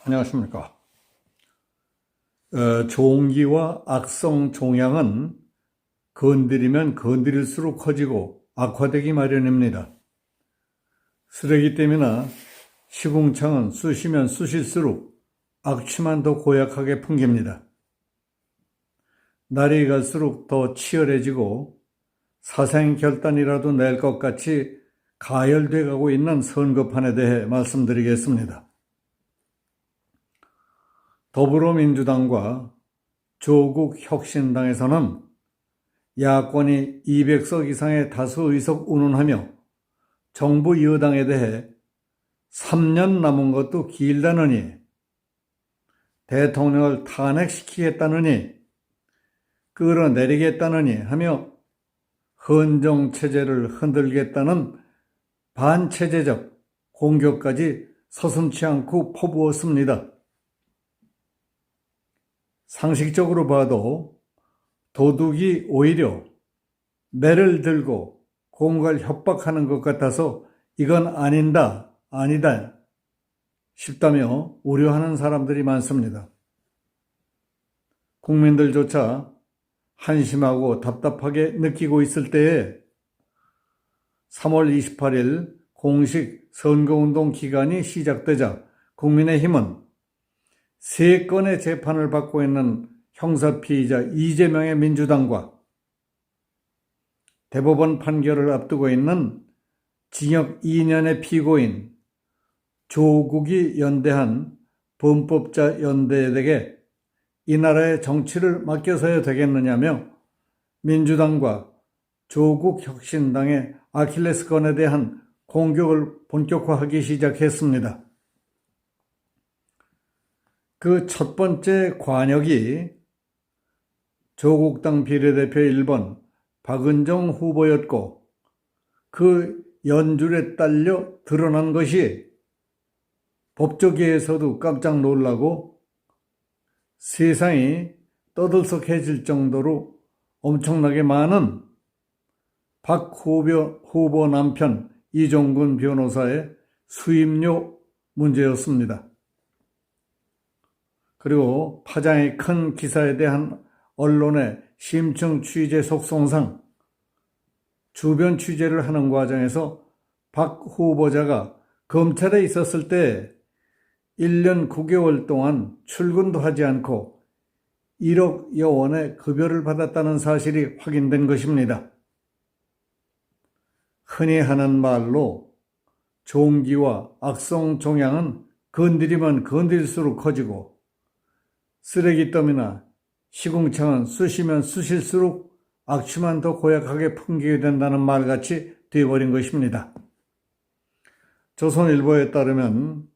안녕하십니까. 종기와 악성 종양은 건드리면 건드릴수록 커지고 악화되기 마련입니다. 쓰레기댐이나 시궁창은 쑤시면 쑤실수록 악취만 더 고약하게 풍깁니다. 날이 갈수록 더 치열해지고 사생결단이라도 낼 것 같이 가열돼 가고 있는 선거판에 대해 말씀드리겠습니다. 더불어민주당과 조국혁신당에서는 야권이 200석 이상의 다수 의석 운운하며 정부 여당에 대해 3년 남은 것도 길다느니, 대통령을 탄핵시키겠다느니, 끌어내리겠다느니 하며 헌정체제를 흔들겠다는 반체제적 공격까지 서슴지 않고 퍼부었습니다. 상식적으로 봐도 도둑이 오히려 매를 들고 공갈 협박하는 것 같아서 이건 아니다 싶다며 우려하는 사람들이 많습니다. 국민들조차 한심하고 답답하게 느끼고 있을 때에 3월 28일 공식 선거운동 기간이 시작되자 국민의힘은 3건의 재판을 받고 있는 형사피의자 이재명의 민주당과 대법원 판결을 앞두고 있는 징역 2년의 피고인 조국이 연대한 범법자 연대에게 이 나라의 정치를 맡겨서야 되겠느냐며 민주당과 조국혁신당의 아킬레스건에 대한 공격을 본격화하기 시작했습니다. 그 첫 번째 관역이 조국당 비례대표 1번 박은정 후보였고, 그 연줄에 딸려 드러난 것이 법조계에서도 깜짝 놀라고 세상이 떠들썩해질 정도로 엄청나게 많은 박 후보 남편 이종근 변호사의 수임료 문제였습니다. 그리고 파장이 큰 기사에 대한 언론의 심층 취재 속성상 주변 취재를 하는 과정에서 박 후보자가 검찰에 있었을 때 1년 9개월 동안 출근도 하지 않고 1억여 원의 급여를 받았다는 사실이 확인된 것입니다. 흔히 하는 말로 종기와 악성 종양은 건드리면 건드릴수록 커지고 쓰레기더미나 시궁창은 쑤시면 쑤실수록 악취만 더 고약하게 풍기게 된다는 말같이 되어버린 것입니다. 조선일보에 따르면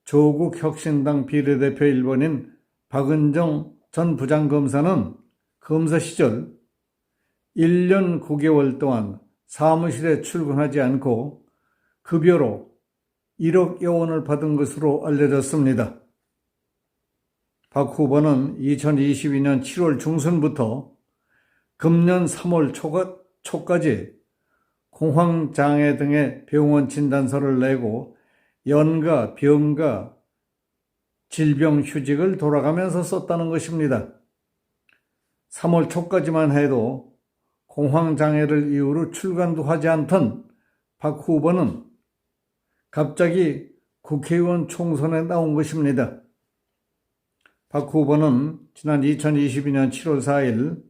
조국혁신당 비례대표 1번인 박은정 전 부장검사는 검사 시절 1년 9개월 동안 사무실에 출근하지 않고 급여로 1억여 원을 받은 것으로 알려졌습니다. 박 후보는 2022년 7월 중순부터 금년 3월 초까지 공황장애 등의 병원 진단서를 내고 연가, 병가, 질병휴직을 돌아가면서 썼다는 것입니다. 3월 초까지만 해도 공황장애를 이유로 출근도 하지 않던 박 후보는 갑자기 국회의원 총선에 나온 것입니다. 박 후보는 지난 2022년 7월 4일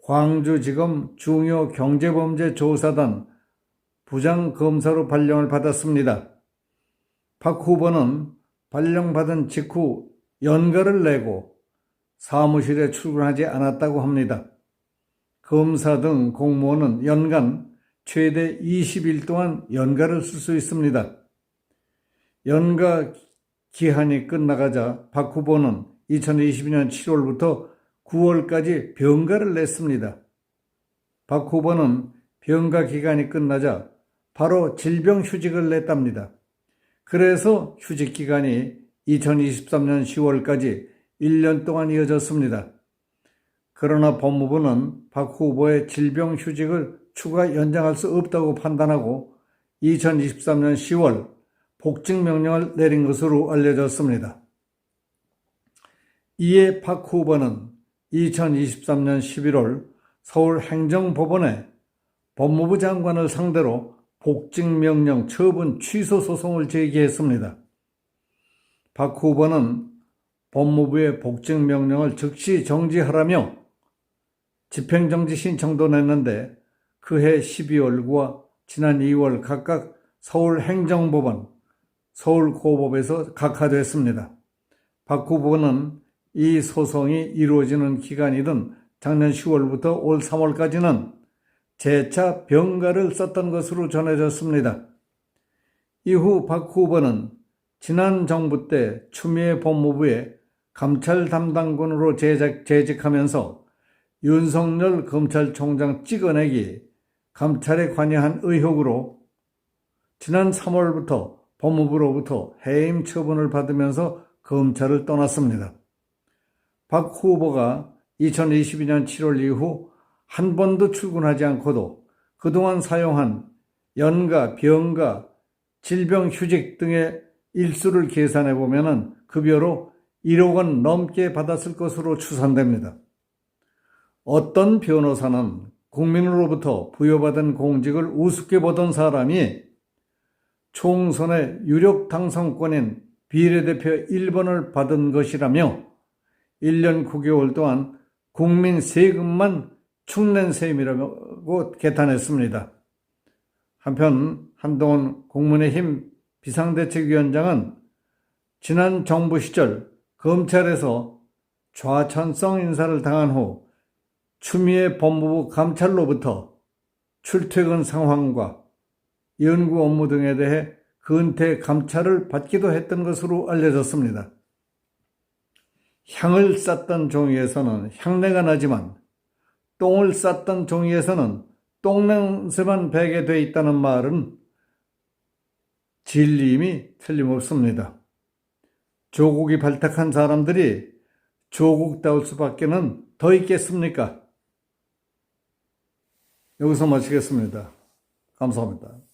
광주지검 중요경제범죄조사단 부장검사로 발령을 받았습니다. 박 후보는 발령받은 직후 연가를 내고 사무실에 출근하지 않았다고 합니다. 검사 등 공무원은 연간 최대 20일 동안 연가를 쓸 수 있습니다. 연가 기한이 끝나가자 박 후보는 2022년 7월부터 9월까지 병가를 냈습니다. 박 후보는 병가 기간이 끝나자 바로 질병휴직을 냈답니다. 그래서 휴직 기간이 2023년 10월까지 1년 동안 이어졌습니다. 그러나 법무부는 박 후보의 질병휴직을 추가 연장할 수 없다고 판단하고 2023년 10월 복직명령을 내린 것으로 알려졌습니다. 이에 박 후보는 2023년 11월 서울행정법원에 법무부 장관을 상대로 복직명령 처분 취소 소송을 제기했습니다. 박 후보는 법무부의 복직명령을 즉시 정지하라며 집행정지 신청도 냈는데 그해 12월과 지난 2월 각각 서울행정법원, 서울고법에서 각하됐습니다. 박 후보는 이 소송이 이루어지는 기간이든 작년 10월부터 올 3월까지는 재차 병가를 썼던 것으로 전해졌습니다. 이후 박 후보는 지난 정부 때 추미애 법무부에 감찰 담당관으로 재직하면서 윤석열 검찰총장 찍어내기 감찰에 관여한 의혹으로 지난 3월부터 법무부로부터 해임 처분을 받으면서 검찰을 떠났습니다. 박 후보가 2022년 7월 이후 한 번도 출근하지 않고도 그동안 사용한 연가, 병가, 질병휴직 등의 일수를 계산해 보면 급여로 1억 원 넘게 받았을 것으로 추산됩니다. 어떤 변호사는 국민으로부터 부여받은 공직을 우습게 보던 사람이 총선의 유력 당선권인 비례대표 1번을 받은 것이라며 1년 9개월 동안 국민 세금만 축낸 셈이라고 개탄했습니다. 한편 한동훈 국민의힘 비상대책위원장은 지난 정부 시절 검찰에서 좌천성 인사를 당한 후 추미애 법무부 감찰로부터 출퇴근 상황과 연구 업무 등에 대해 근태 감찰을 받기도 했던 것으로 알려졌습니다. 향을 쌌던 종이에서는 향내가 나지만 똥을 쌌던 종이에서는 똥냄새만 배게 돼 있다는 말은 진리임이 틀림없습니다. 조국이 발탁한 사람들이 조국다울 수밖에는 더 있겠습니까? 여기서 마치겠습니다. 감사합니다.